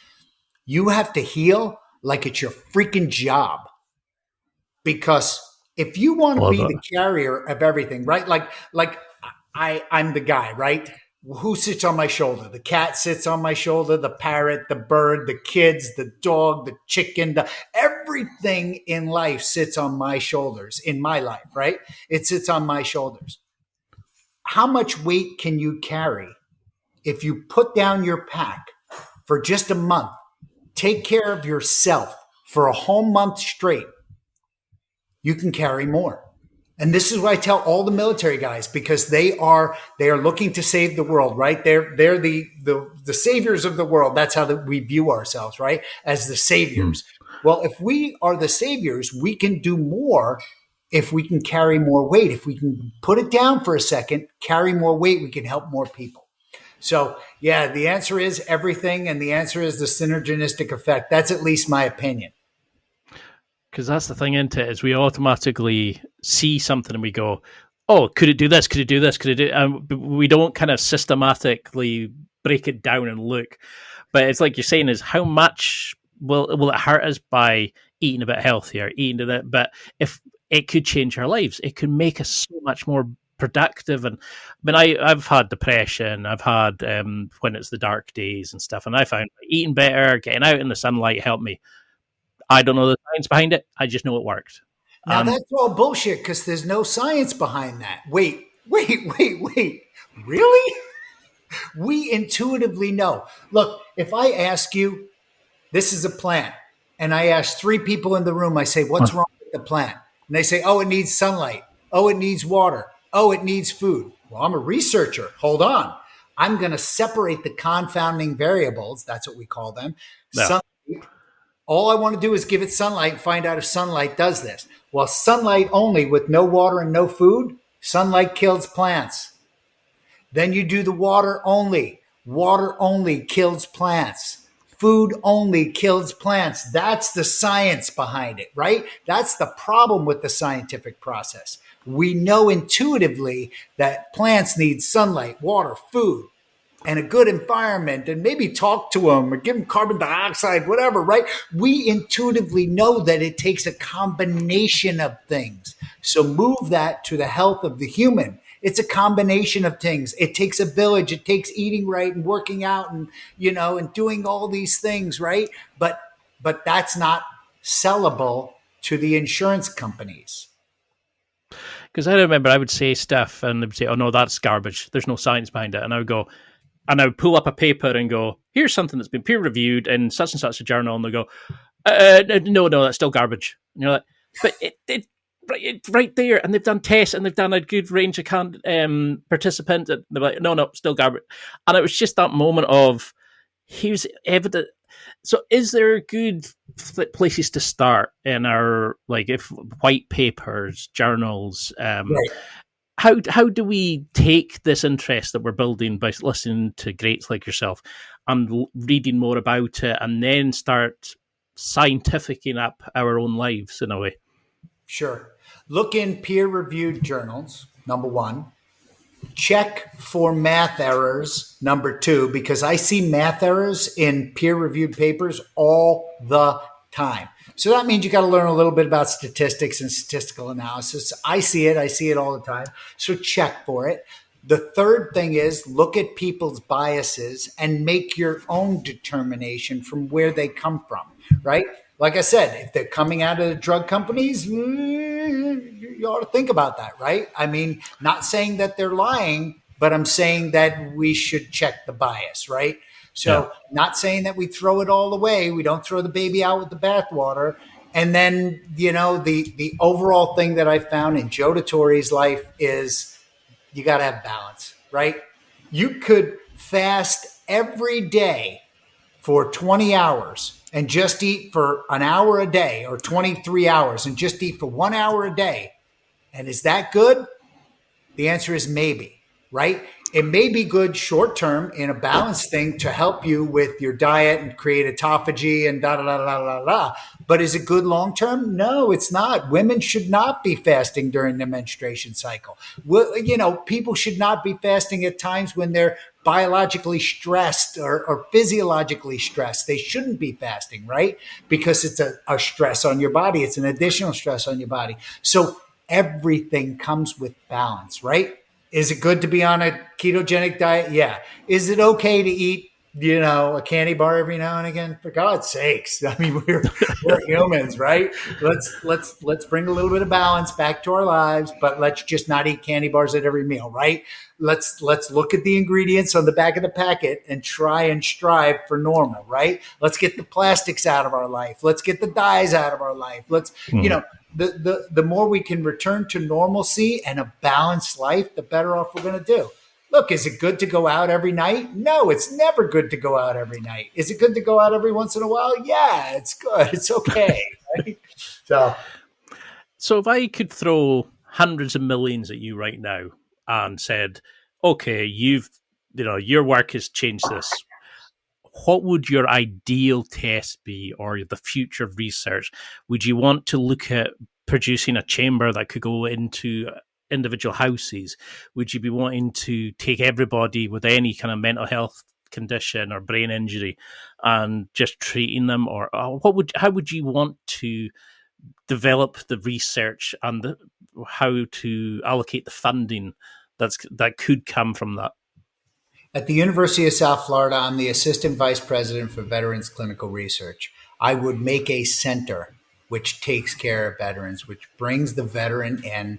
You have to heal like it's your freaking job. Because if you want to be the carrier of everything, right? Like I'm the guy, right? Who sits on my shoulder? The cat sits on my shoulder, the parrot, the bird, the kids, the dog, the chicken, everything in life sits on my shoulders in my life, right? It sits on my shoulders. How much weight can you carry if you put down your pack for just a month, take care of yourself for a whole month straight? You can carry more. And this is what I tell all the military guys, because they are looking to save the world, right? They're the saviors of the world. That's how we view ourselves, right? As the saviors. Well, if we are the saviors, we can do more if we can carry more weight. If we can put it down for a second, carry more weight, we can help more people. So, yeah, the answer is everything, and the answer is the synergistic effect. That's at least my opinion. Because that's the thing, isn't it? Is we automatically see something and we go, "Oh, could it do this? Could it do this? Could it do?" And we don't kind of systematically break it down and look. But it's like you're saying: is how much will it hurt us by eating a bit healthier, eating a bit? But if it could change our lives, it could make us so much more productive. And I mean, I've had depression. I've had when it's the dark days and stuff, and I found eating better, getting out in the sunlight helped me. I don't know the science behind it. I just know it worked. Now, that's all bullshit because there's no science behind that. Wait. Really? We intuitively know. Look, if I ask you, this is a plant, and I ask 3 people in the room, I say, what's wrong with the plant? And they say, oh, it needs sunlight. Oh, it needs water. Oh, it needs food. Well, I'm a researcher. Hold on. I'm going to separate the confounding variables. That's what we call them. Yeah. Sunlight. All I want to do is give it sunlight and find out if sunlight does this. Well, sunlight only with no water and no food, sunlight kills plants. Then you do the water only. Water only kills plants. food only kills plants. That's the science behind it, right? That's the problem with the scientific process. We know intuitively that plants need sunlight, water, food, and a good environment, and maybe talk to them or give them carbon dioxide, whatever, right? We intuitively know that it takes a combination of things. So move that to the health of the human. It's a combination of things. It takes a village. It takes eating right and working out and, and doing all these things, right? But that's not sellable to the insurance companies. Because I remember I would say stuff and they'd say, oh, no, that's garbage. There's no science behind it. And I would go, and I would pull up a paper and go, here's something that's been peer reviewed in such and such a journal. And they go, no, that's still garbage. And you're like, but it's right there. And they've done tests and they've done a good range of participants. And they're like, no, still garbage. And it was just that moment of, here's evidence. So is there good places to start in our, like, if white papers, journals, right. How do we take this interest that we're building by listening to greats like yourself and reading more about it and then start scientificking up our own lives in a way? Sure. Look in peer-reviewed journals, number one. Check for math errors, number two, because I see math errors in peer-reviewed papers all the time. So that means you got to learn a little bit about statistics and statistical analysis. I see it all the time. So check for it. The third thing is look at people's biases and make your own determination from where they come from, right? Like I said, if they're coming out of the drug companies, you ought to think about that, right? I mean, not saying that they're lying, but I'm saying that we should check the bias, right? So not saying that we throw it all away. We don't throw the baby out with the bathwater. And then, the overall thing that I found in Joe Dituri's life is you got to have balance, right? You could fast every day for 20 hours and just eat for an hour a day, or 23 hours and just eat for 1 hour a day. And is that good? The answer is maybe, right? It may be good short term in a balanced thing to help you with your diet and create autophagy and da. But is it good long term? No, it's not. Women should not be fasting during the menstruation cycle. People should not be fasting at times when they're biologically stressed or physiologically stressed. They shouldn't be fasting, right? Because it's a stress on your body. It's an additional stress on your body. So everything comes with balance, right? Is it good to be on a ketogenic diet? Yeah. Is it okay to eat, a candy bar every now and again? For God's sakes. I mean, we're humans, right? Let's bring a little bit of balance back to our lives, but let's just not eat candy bars at every meal, right? Let's look at the ingredients on the back of the packet and try and strive for normal, right? Let's get the plastics out of our life. Let's get the dyes out of our life. The more we can return to normalcy and a balanced life, the better off we're going to do. Look, is it good to go out every night? No, it's never good to go out every night. Is it good to go out every once in a while? Yeah, it's good. It's okay. Right? So if I could throw hundreds of millions at you right now and said, okay, your work has changed this. What would your ideal test be, or the future of research? Would you want to look at producing a chamber that could go into individual houses? Would you be wanting to take everybody with any kind of mental health condition or brain injury and just treating them? Or how would you want to develop the research and how to allocate the funding that could come from that? At the University of South Florida, I'm the Assistant Vice President for Veterans Clinical Research. I would make a center which takes care of veterans, which brings the veteran in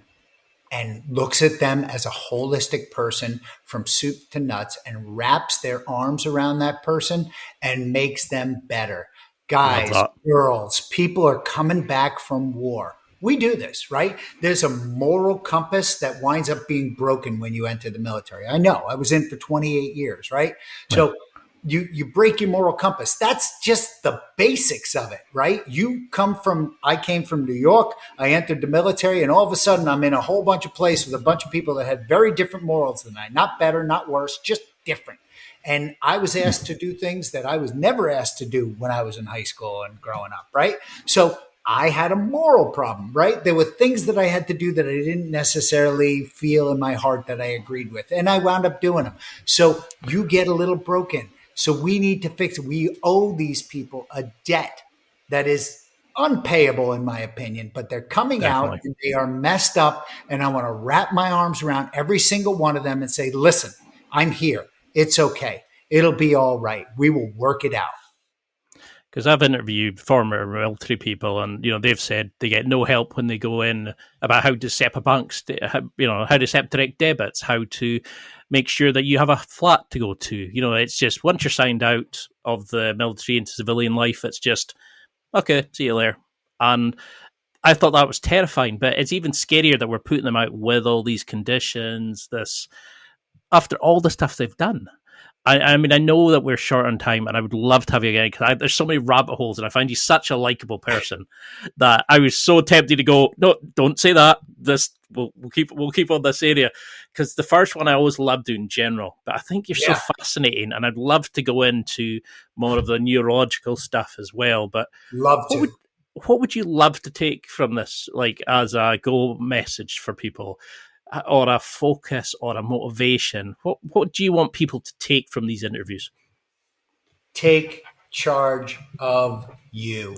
and looks at them as a holistic person from soup to nuts and wraps their arms around that person and makes them better. Guys, girls, people are coming back from war. We do this, right? There's a moral compass that winds up being broken when you enter the military. I know. I was in for 28 years, right? So you break your moral compass. That's just the basics of it, right? I came from New York. I entered the military, and all of a sudden I'm in a whole bunch of places with a bunch of people that had very different morals than I. Not better, not worse, just different. And I was asked to do things that I was never asked to do when I was in high school and growing up, right? So I had a moral problem, right? There were things that I had to do that I didn't necessarily feel in my heart that I agreed with. And I wound up doing them. So you get a little broken. So we need to fix it. We owe these people a debt that is unpayable, in my opinion, but they're coming out and they are messed up. And I want to wrap my arms around every single one of them and say, listen, I'm here. It's okay. It'll be all right. We will work it out. Because I've interviewed former military people, and they've said they get no help when they go in about how to set up banks, how to set up direct debits, how to make sure that you have a flat to go to. It's just once you're signed out of the military into civilian life, it's just okay, see you later. And I thought that was terrifying, but it's even scarier that we're putting them out with all these conditions. After all the stuff they've done. I mean, I know that we're short on time, and I would love to have you again because there's so many rabbit holes, and I find you such a likable person that I was so tempted to go, no, don't say that. We'll keep on this area, because the first one I always loved in general, but I think you're so fascinating, and I'd love to go into more of the neurological stuff as well. But what would you love to take from this, like as a go message for people? Or a focus or a motivation? What do you want people to take from these interviews? Take charge of you.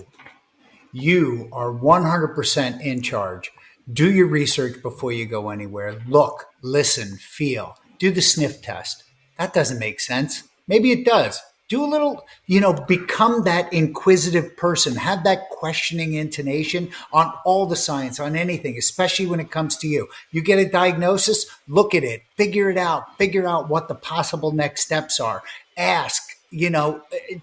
You are 100% in charge. Do your research before you go anywhere. Look, listen, feel. Do the sniff test. That doesn't make sense. Maybe it does. Do a little, become that inquisitive person. Have that questioning intonation on all the science, on anything, especially when it comes to you. You get a diagnosis, look at it, figure it out, figure out what the possible next steps are. Ask,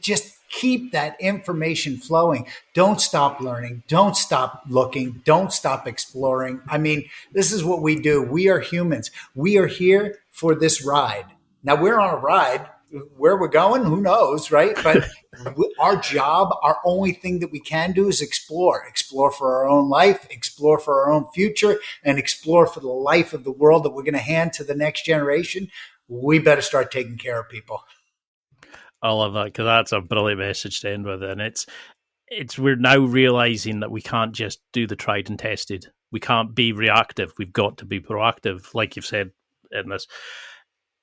just keep that information flowing. Don't stop learning. Don't stop looking. Don't stop exploring. I mean, this is what we do. We are humans. We are here for this ride. Now we're on a ride. Where we're going, who knows, right? But our job, our only thing that we can do is explore for our own life, explore for our own future, and explore for the life of the world that we're going to hand to the next generation. We better start taking care of people. I love that, because that's a brilliant message to end with. And it's we're now realizing that we can't just do the tried and tested. We can't be reactive. We've got to be proactive, like you've said in this.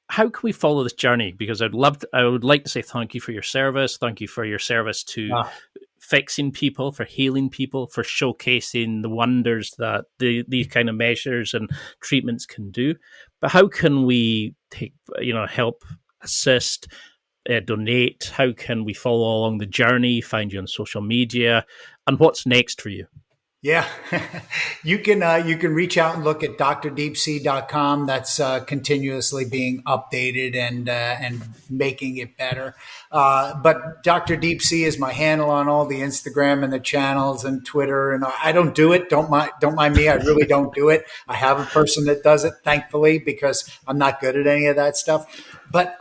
How can we follow this journey? Because I would like to say thank you for your service. Thank you for your service to fixing people, for healing people, for showcasing the wonders that these kind of measures and treatments can do. But how can we help, assist, donate? How can we follow along the journey, find you on social media? And what's next for you? Yeah, you can reach out and look at drdeepsea.com. That's continuously being updated and making it better. But Dr. Deep Sea is my handle on all the Instagram and the channels and Twitter. And I don't do it. Don't mind me. I really don't do it. I have a person that does it, thankfully, because I'm not good at any of that stuff. But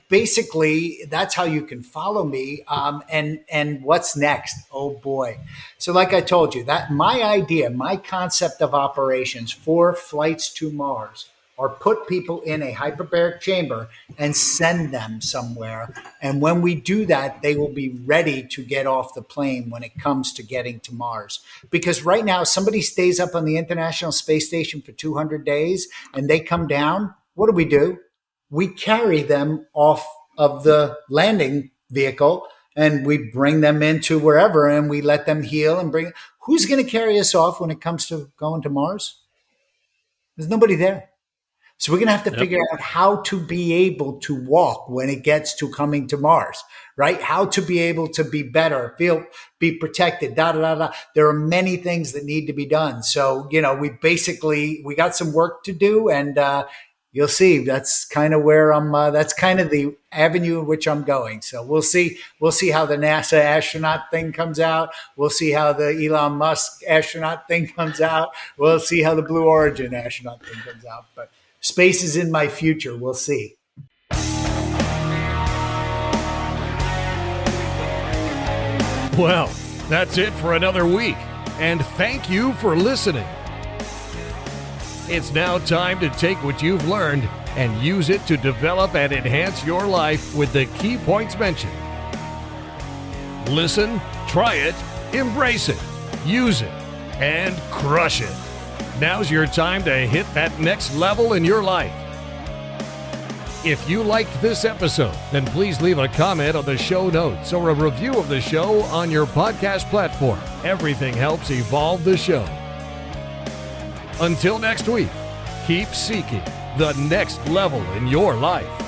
basically, that's how you can follow me. And what's next? Oh, boy. So like I told you, that my concept of operations for flights to Mars are put people in a hyperbaric chamber and send them somewhere. And when we do that, they will be ready to get off the plane when it comes to getting to Mars. Because right now, somebody stays up on the International Space Station for 200 days and they come down. What do? We carry them off of the landing vehicle and we bring them into wherever and we let them heal and bring. Who's going to carry us off when it comes to going to Mars? There's nobody there. So we're going to have to figure out how to be able to walk when it gets to coming to Mars, right? How to be able to be better, be protected, There are many things that need to be done. So, we got some work to do, and you'll see that's kind of where that's kind of the avenue in which I'm going. So we'll see how the NASA astronaut thing comes out. We'll see how the Elon Musk astronaut thing comes out. We'll see how the Blue Origin astronaut thing comes out. But space is in my future. We'll see. Well, that's it for another week. And thank you for listening. It's now time to take what you've learned and use it to develop and enhance your life with the key points mentioned. Listen, try it, embrace it, use it, and crush it. Now's your time to hit that next level in your life. If you liked this episode, then please leave a comment on the show notes or a review of the show on your podcast platform. Everything helps evolve the show. Until next week, keep seeking the next level in your life.